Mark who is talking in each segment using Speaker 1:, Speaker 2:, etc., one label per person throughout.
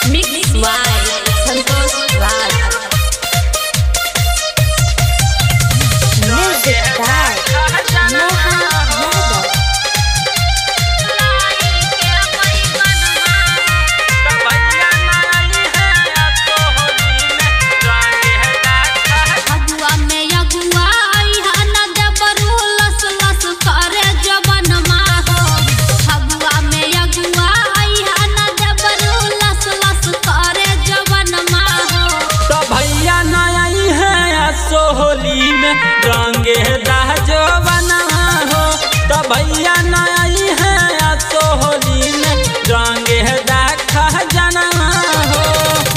Speaker 1: Mix by Santosh Raj. Music by Mohan Yadav.
Speaker 2: Holi में रंगे दाजो बना हो तो भैया नई है तो होली में रंगे दाखा जना हो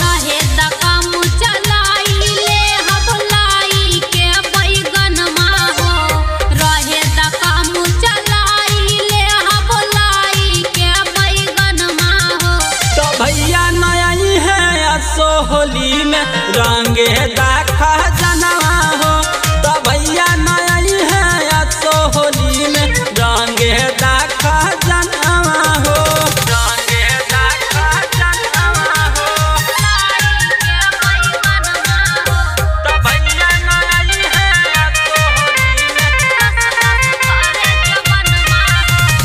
Speaker 1: रहे दकम चलाई ले हबलाई के बैगन हो रहे दकम चलाई ले हबलाई के बैगन हो
Speaker 2: तो भैया नई है तो होली में रंगे दाखा जना हो तो भैया नई है तो होली में रंगे दाखा जना हो रंगे दाखा जना हो तो भैया नई है तो होली में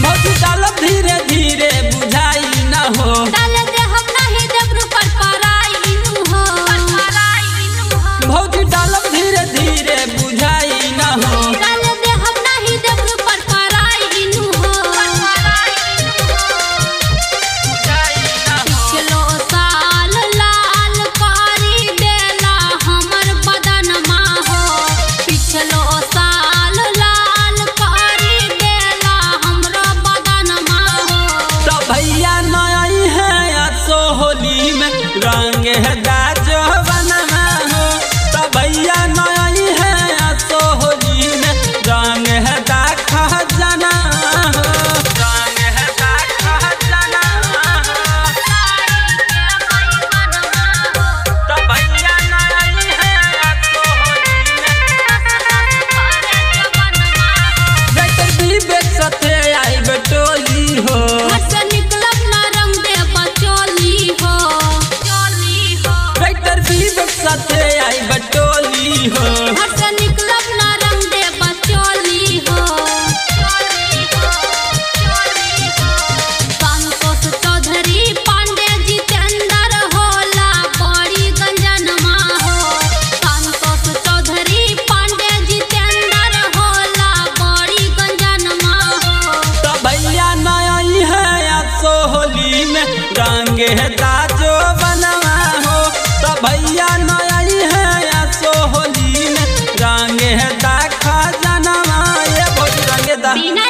Speaker 2: मौजी डाल धीरे धीरे बुझाई न हो भौजी डालब धीरे धीरे बुझाई न हो
Speaker 1: डाल दे हम नहीं देव पर पराई हो पिछलो साल लाल कारी देला हमर बदन हो पिछलो साल लाल कारी देला हमरो बदन हो
Speaker 2: तो भैया नई है तो होली में रंग दाजो बना हो तो भैया नई है तो होली में रंग दाखा जना हो रंग दाखा जना हो तो भैया नई है तो होली में डॉक्टर विवेक साथे आई बटोली हो
Speaker 1: हसन निकलब ना रंग दे बचोली हो
Speaker 2: डॉक्टर विवेक साथे आई बटोली हो
Speaker 1: हसन निकलब ना रंग दे बचोली हो संतोष चौधरी पांडे जितेंद्र होला बड़ी गंजनमा हो संतोष चौधरी पांडे जितेंद्र होला बड़ी गंजनमा हो
Speaker 2: तो भैया नई है तो होली में रंगे दाजो बनवा हो तो भैया नई है तो होली में रंगे दाखा जनवा ये बहुत रंगे दा
Speaker 1: बिना